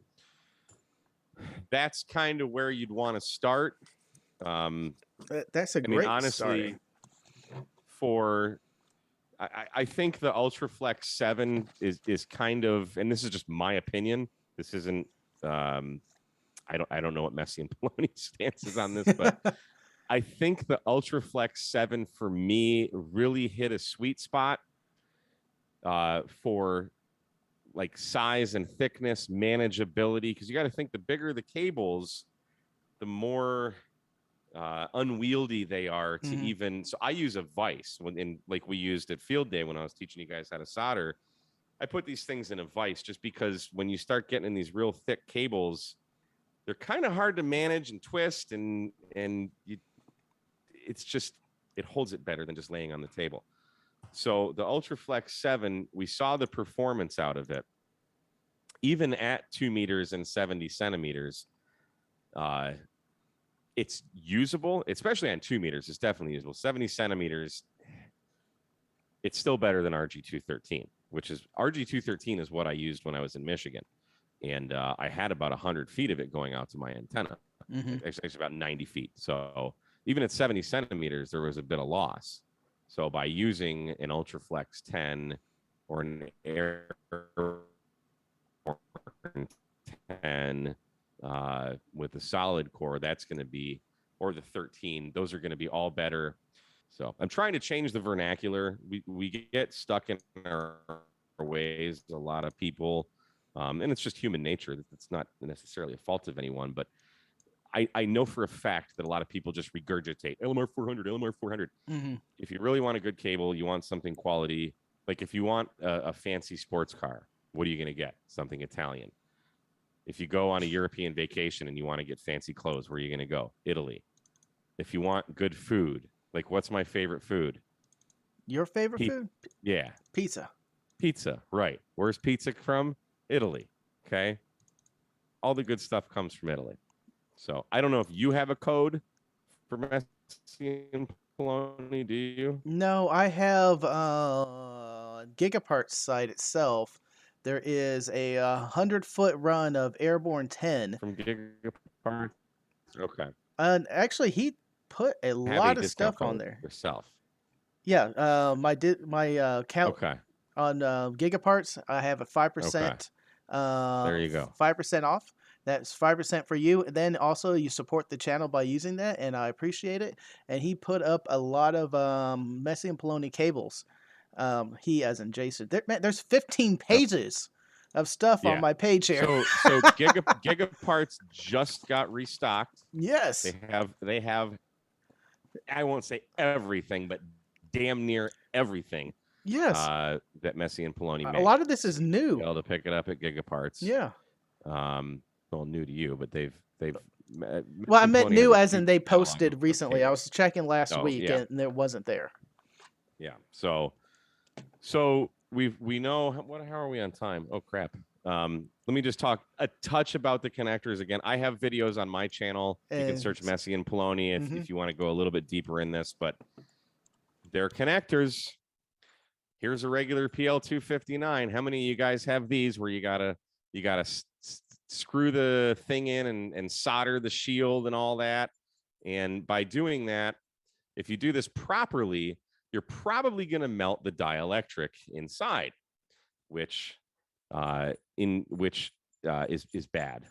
that's kind of where you'd want to start. That's a great honestly, I think the Ultraflex 7 is kind of, and this is just my opinion. This isn't, I don't know what Messi and Paoloni stance is on this, but I think the Ultraflex 7 for me really hit a sweet spot for like size and thickness, manageability, because you got to think the bigger the cables, the more unwieldy they are to even. So I use a vise like we used at field day when I was teaching you guys how to solder. I put these things in a vise just because when you start getting in these real thick cables, they're kind of hard to manage and twist, and it's just, it holds it better than just laying on the table. So the Ultraflex 7, we saw the performance out of it, even at 2 meters and 70 centimeters. It's usable, especially on 2 meters. It's definitely usable. 70 centimeters, it's still better than RG213, which is RG213 is what I used when I was in Michigan. And I had about 100 feet of it going out to my antenna. Actually, about 90 feet. So even at 70 centimeters, there was a bit of loss. So by using an Ultraflex 10 or an Airborne 10 with a solid core, that's going to be, or the 13, those are going to be all better. So I'm trying to change the vernacular. We get stuck in our ways. A lot of people, and it's just human nature. It's not necessarily a fault of anyone, but I know for a fact that a lot of people just regurgitate LMR 400, LMR 400. Mm-hmm. If you really want a good cable, you want something quality. Like if you want a fancy sports car, what are you going to get? Something Italian. If you go on a European vacation and you want to get fancy clothes, where are you going to go? Italy. If you want good food, like what's my favorite food? Your favorite food? Yeah. Pizza. Pizza, right. Where's pizza from? Italy. Okay. All the good stuff comes from Italy. So I don't know if you have a code for Messi and Paoloni, do you? No, I have Gigaparts site itself. There is a 100-foot run of Airborne 10. From Gigaparts? Okay. And actually, he put a Have a lot of discount stuff on code there. yourself. Yeah, my count Okay. on Gigaparts, I have a 5%. There you go. 5% off. That's 5% for you. And then also you support the channel by using that, and I appreciate it. And he put up a lot of Messi and Paoloni cables. He as in Jason. There's 15 pages of stuff on Yeah. my page here. So Gigaparts just got restocked. Yes. They have I won't say everything, but damn near everything. Yes. That Messi and Paoloni made. A lot of this is new. Be able to pick it up at Gigaparts. Yeah. Well, new to you, but they've. Well, I meant new as in they posted recently. I was checking last week and it wasn't there. Yeah. So we know how are we on time? Oh crap. Let me just talk a touch about the connectors again. I have videos on my channel. You can search Messi and Paoloni if you want to go a little bit deeper in this, but they're connectors. Here's a regular PL259. How many of you guys have these where you gotta screw the thing in and solder the shield and all that? And by doing that, if you do this properly, you're probably going to melt the dielectric inside, which is bad.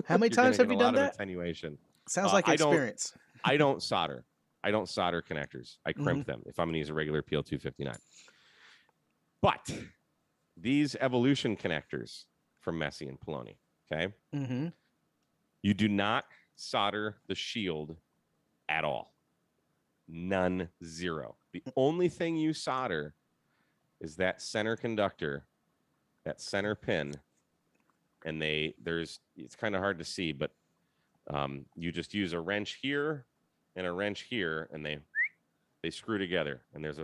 How many times have you done that? Attenuation. Sounds like experience. I don't solder connectors. I crimp them if I'm going to use a regular PL259. But these evolution connectors from Messi and Paoloni, okay? You do not solder the shield at all. None, zero. The only thing you solder is that center conductor, that center pin, and it's kind of hard to see, but you just use a wrench here and a wrench here, and they screw together. And there's a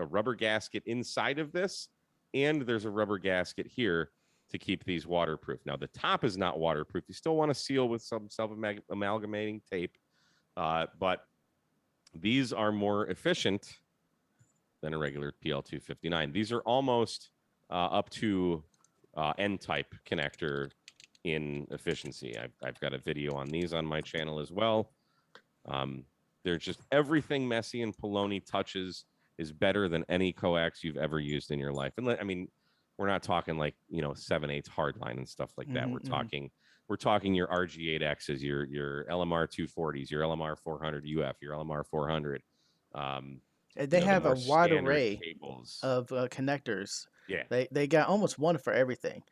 rubber gasket inside of this, and there's a rubber gasket here to keep these waterproof. Now the top is not waterproof. You still want to seal with some self-amalgamating tape, but these are more efficient than a regular PL259. These are almost up to N-type connector in efficiency. I've got a video on these on my channel as well. They're just everything Messi and Paoloni touches is better than any coax you've ever used in your life. And I mean, we're not talking like 7/8 hardline and stuff like that. We're talking your RG8Xs, your LMR 240s, your LMR 400 UF, your LMR 400. They have a wide array of connectors. Yeah, they got almost one for everything.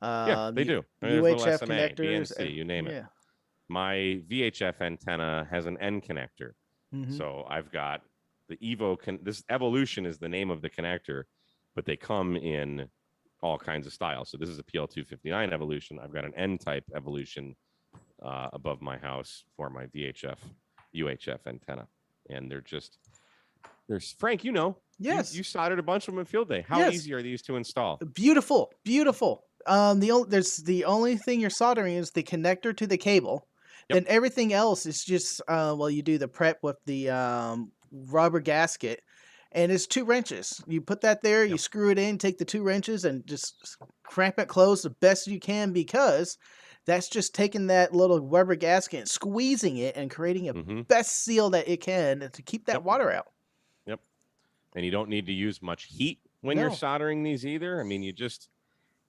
Yeah, they do. UHF SMA, connectors, BNC, you name it. My VHF antenna has an N connector. So I've got the Evo. This Evolution is the name of the connector, but they come in all kinds of styles. So this is a PL259 Evolution. I've got an N-type Evolution above my house for my VHF, UHF antenna. And there's Frank, Yes. You soldered a bunch of them in field day. How easy are these to install? Beautiful. The only thing you're soldering is the connector to the cable. Then everything else is just you do the prep with the rubber gasket, and it's 2 wrenches. You put that there, you screw it in, take the 2 wrenches, and just cramp it closed the best you can, because that's just taking that little rubber gasket and squeezing it and creating a best seal that it can to keep that water out. Yep. And you don't need to use much heat when you're soldering these either. I mean,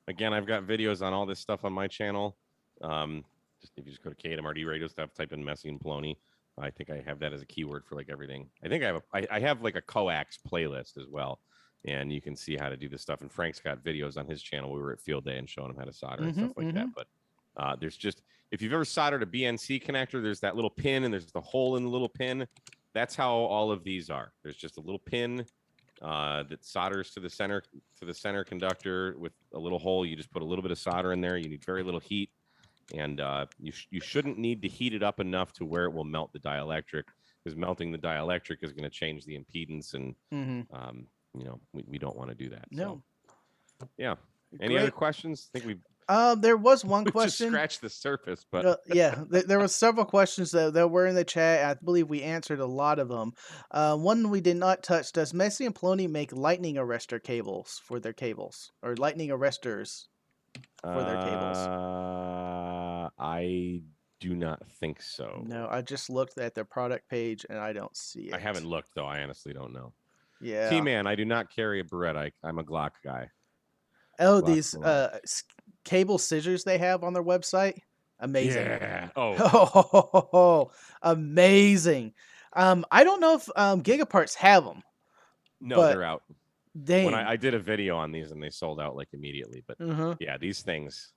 again, I've got videos on all this stuff on my channel. If you just go to K8MRD radio stuff, type in Messi and Paoloni. I think I have that as a keyword for like everything. I think I have like a coax playlist as well. and you can see how to do this stuff. And Frank's got videos on his channel. We were at Field Day and showing him how to solder and stuff like that. But there's just, if you've ever soldered a BNC connector, there's that little pin and there's the hole in the little pin. That's how all of these are. There's just a little pin that solders to the center conductor with a little hole. You just put a little bit of solder in there. You need very little heat, and you shouldn't need to heat it up enough to where it will melt the dielectric, because melting the dielectric is going to change the impedance, and we don't want to do that. No. So, yeah. Any other questions? I think we there was one we question. just scratched the surface, but yeah, there were several questions that were in the chat. I believe we answered a lot of them. One we did not touch: does Messi and Paoloni make lightning arrestor cables for their cables, or lightning arrestors for their cables? I do not think so. No, I just looked at their product page and I don't see it. I haven't looked, though. I honestly don't know. Yeah. T-Man, I do not carry a Beretta. I'm a Glock guy. Oh, Glock these Beretta. cable scissors they have on their website. Amazing. Yeah. Oh, amazing. I don't know if Gigaparts have them. No, but they're out. Dang. When I did a video on these and they sold out like immediately. But yeah, these things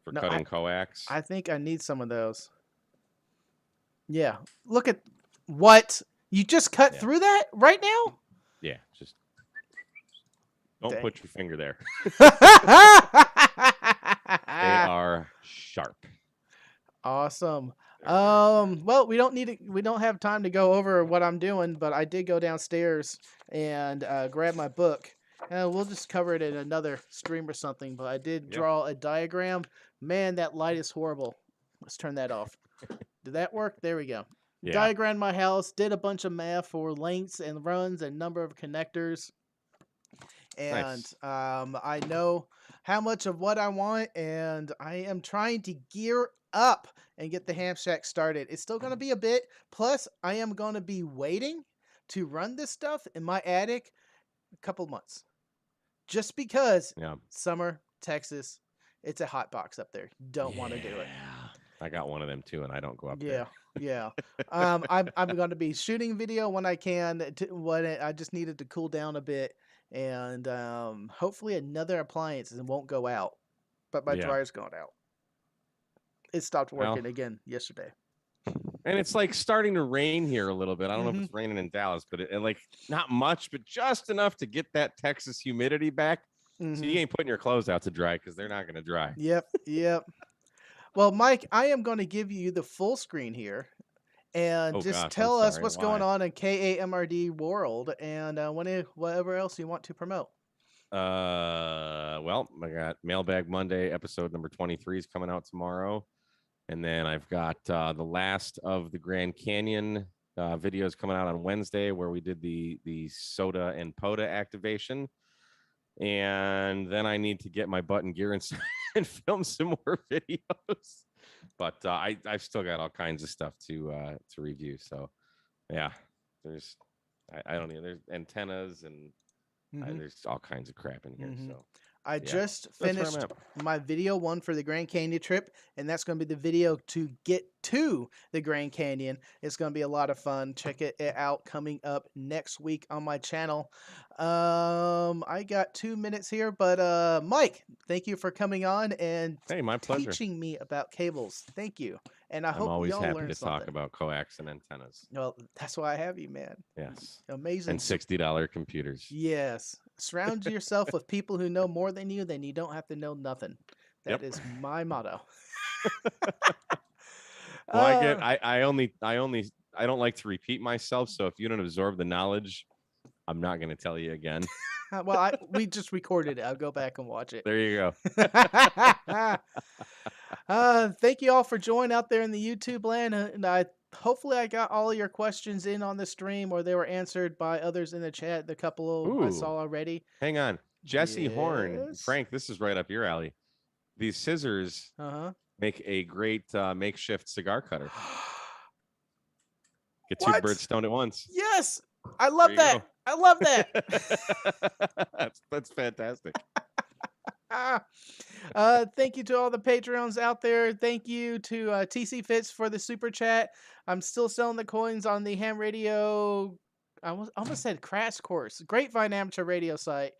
for cutting coax. I think I need some of those. Yeah. Look at what you just cut through that right now. Yeah, just don't put your finger there. They are sharp. Awesome. Well, we don't have time to go over what I'm doing, but I did go downstairs and grab my book. We'll just cover it in another stream or something, but I did draw a diagram. Man, that light is horrible. Let's turn that off. Did that work? There we go. Yeah. Diagrammed my house, did a bunch of math for lengths and runs and number of connectors. And nice. I know how much of what I want, and I am trying to gear up and get the ham shack started. It's still going to be a bit. Plus, I am going to be waiting to run this stuff in my attic a couple months. Just because summer, Texas, it's a hot box up there. You don't want to do it. I got one of them too, and I don't go up there. Yeah. I'm going to be shooting video when I can. I just needed to cool down a bit. And hopefully another appliance won't go out. But my dryer's going out. It stopped working again yesterday. And it's like starting to rain here a little bit. I don't know if it's raining in Dallas, but it like not much, but just enough to get that Texas humidity back. So you ain't putting your clothes out to dry because they're not going to dry. Yep. Well, Mike, I am going to give you the full screen here. And tell us what's going on in K8MRD world and whatever else you want to promote. Well, I got Mailbag Monday, episode number 23 is coming out tomorrow. And then I've got the last of the Grand Canyon videos coming out on Wednesday, where we did the soda and POTA activation. And then I need to get my butt and gear inside and film some more videos. But I've still got all kinds of stuff to review. So, yeah, there's I don't know. There's antennas and there's all kinds of crap in here. So I just finished my video one for the Grand Canyon trip, and that's going to be the video to get to the Grand Canyon. It's going to be a lot of fun. Check it out coming up next week on my channel. I got 2 minutes here, but Mike, thank you for coming on and my pleasure. Teaching me about cables. Thank you. And I'm always y'all happy learn to something. Talk about coax and antennas. Well, that's why I have you, man. Yes. Amazing. And $60 computers. Yes. Surround yourself with people who know more than you, then you don't have to know nothing. That is my motto. Well, I don't like to repeat myself. So if you don't absorb the knowledge, I'm not going to tell you again. Well, we just recorded it. I'll go back and watch it. There you go. Thank you all for joining out there in the YouTube land. And hopefully I got all of your questions in on the stream, or they were answered by others in the chat. The couple I saw already. Hang on. Jesse Horn. Frank, this is right up your alley. These scissors make a great makeshift cigar cutter. Get two birds stoned at once. Yes. I love that. Go. I love that. That's fantastic. Thank you to all the Patreons out there. Thank you to TC Fitz for the super chat. I'm still selling the coins on the ham radio I almost said crash course. Grapevine amateur radio site.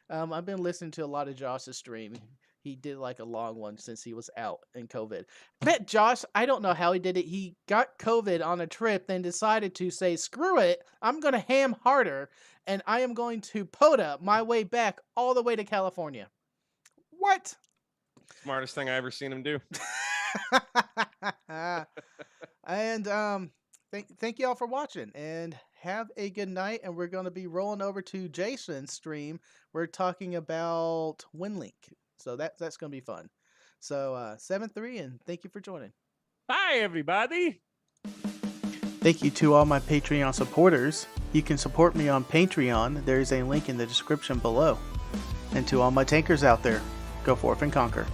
I've been listening to a lot of Josh's stream. He did like a long one since he was out in COVID. Bet Josh, I don't know how he did it. He got COVID on a trip, then decided to say, screw it, I'm going to ham harder, and I am going to POTA my way back all the way to California. What? Smartest thing I ever seen him do. And thank you all for watching, and have a good night. And we're going to be rolling over to Jason's stream. We're talking about WinLink, so that's going to be fun. So 7-3, and thank you for joining. Bye, everybody. Thank you to all my Patreon supporters. You can support me on Patreon. There is a link in the description below. And to all my tankers out there, go forth and conquer.